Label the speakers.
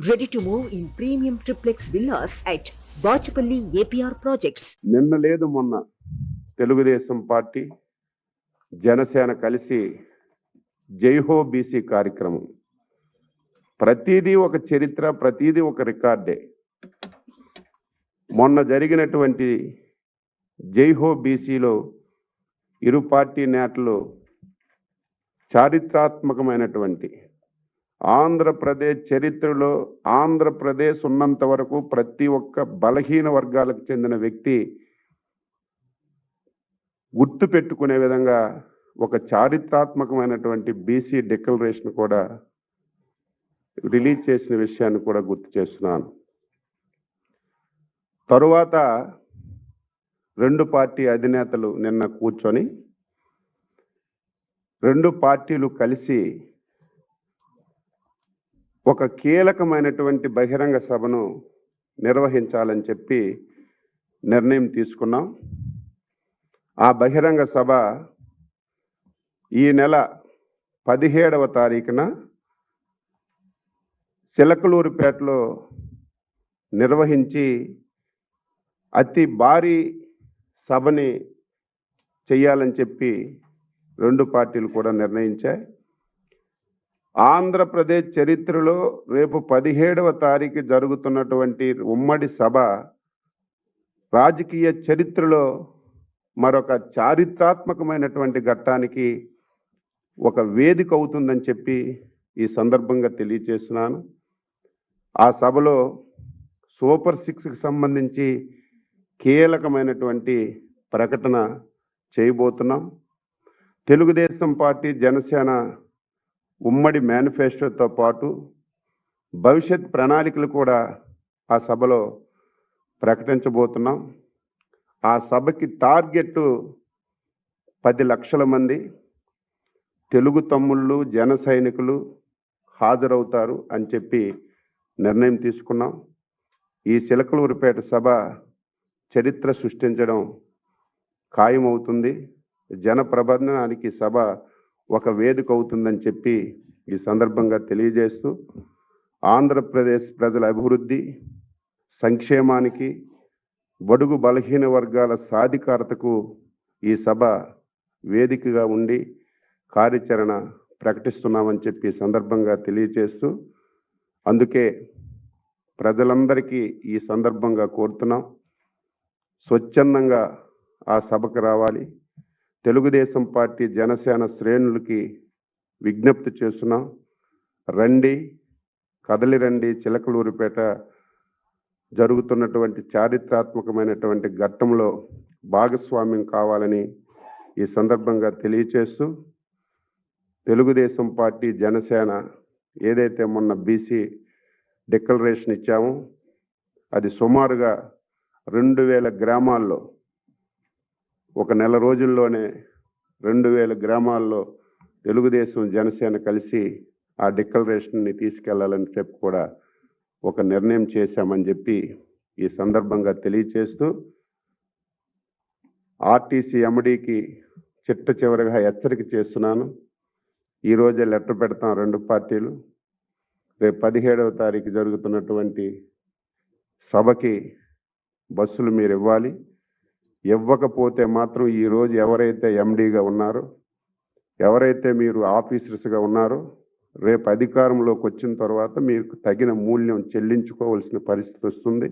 Speaker 1: Ready to move in premium triplex villas at Bachapalli APR projects.
Speaker 2: నిన్న లేదు మొన్న Telugu Desam party Janasena కలిసి జైహో బీసీ కార్యక్రమం. ప్రతిదీ ఒక చరిత్ర, ప్రతిదీ ఒక రికార్డే. మొన్న జరిగినటువంటి జైహో బీసీలో ఇరు పార్టీ నేతలు చారిత్రాత్మకమైనటువంటి ఆంధ్రప్రదేశ్ చరిత్రలో ఆంధ్రప్రదేశ్ ఉన్నంత వరకు ప్రతి ఒక్క బలహీన వర్గాలకు చెందిన వ్యక్తి గుర్తు పెట్టుకునే విధంగా ఒక చారిత్రాత్మకమైనటువంటి బీసీ డిక్లరేషన్ కూడా రిలీజ్ చేసిన విషయాన్ని కూడా గుర్తు చేస్తున్నాను. తరువాత రెండు పార్టీ అధినేతలు నిన్న కూర్చొని రెండు పార్టీలు కలిసి ఒక కీలకమైనటువంటి బహిరంగ సభను నిర్వహించాలని చెప్పి నిర్ణయం తీసుకున్నాం. ఆ బహిరంగ సభ ఈ నెల 17వ తారీఖున చిలకలూరిపేటలో నిర్వహించి అతి భారీ సభని చెయ్యాలని చెప్పి రెండు పార్టీలు కూడా నిర్ణయించాయి. ఆంధ్రప్రదేశ్ చరిత్రలో రేపు 17వ తారీఖు జరుగుతున్నటువంటి ఉమ్మడి సభ రాజకీయ చరిత్రలో మరొక చారిత్రాత్మకమైనటువంటి ఘట్టానికి ఒక వేదిక అవుతుందని చెప్పి ఈ సందర్భంగా తెలియజేస్తున్నాను. ఆ సభలో సూపర్ 6కి సంబంధించి కీలకమైనటువంటి ప్రకటన చేయబోతున్నాం. తెలుగుదేశం పార్టీ జనసేన ఉమ్మడి మేనిఫెస్టోతో పాటు భవిష్యత్ ప్రణాళికలు కూడా ఆ సభలో ప్రకటించబోతున్నాం. ఆ సభకి టార్గెట్ 10 లక్షల మంది తెలుగు తమ్ముళ్ళు జన సైనికులు హాజరవుతారు అని చెప్పి నిర్ణయం తీసుకున్నాం. ఈ చిలకలూరిపేట సభ చరిత్ర సృష్టించడం ఖాయమవుతుంది. జన ప్రబంధనానికి సభ ఒక వేదిక అవుతుందని చెప్పి ఈ సందర్భంగా తెలియజేస్తూ ఆంధ్రప్రదేశ్ ప్రజల అభివృద్ధి సంక్షేమానికి బడుగు బలహీన వర్గాల సాధికారతకు ఈ సభ వేదికగా ఉండి కార్యాచరణ ప్రకటిస్తున్నామని చెప్పి సందర్భంగా తెలియజేస్తూ అందుకే ప్రజలందరికీ ఈ సందర్భంగా కోరుతున్నాం, స్వచ్ఛందంగా ఆ సభకు రావాలి. తెలుగుదేశం పార్టీ జనసేన శ్రేణులకి విజ్ఞప్తి చేస్తున్నాం, రండి, కదలి రండి, చిలకలూరిపేట జరుగుతున్నటువంటి చారిత్రాత్మకమైనటువంటి ఘట్టంలో భాగస్వామ్యం కావాలని ఈ సందర్భంగా తెలియచేస్తూ తెలుగుదేశం పార్టీ జనసేన ఏదైతే మొన్న బీసీ డిక్లరేషన్ ఇచ్చామో అది సుమారుగా 2000 గ్రామాల్లో ఒక నెల రోజుల్లోనే 2000 గ్రామాల్లో తెలుగుదేశం జనసేన కలిసి ఆ డిక్లరేషన్ని తీసుకెళ్లాలని చెప్పి కూడా ఒక నిర్ణయం చేశామని చెప్పి ఈ సందర్భంగా తెలియచేస్తూ ఆర్టీసీ ఎండీకి చిట్ట చివరిగా హెచ్చరిక చేస్తున్నాను. ఈరోజే లెటర్ పెడతాం రెండు పార్టీలు. రేపు 17వ తారీఖు జరుగుతున్నటువంటి సభకి బస్సులు మీరు ఇవ్వాలి. ఇవ్వకపోతే మాత్రం ఈరోజు ఎవరైతే ఎండీగా ఉన్నారో, ఎవరైతే మీరు ఆఫీసర్స్గా ఉన్నారో, రేపు అధికారంలోకి వచ్చిన తర్వాత మీకు తగిన మూల్యం చెల్లించుకోవాల్సిన పరిస్థితి వస్తుంది.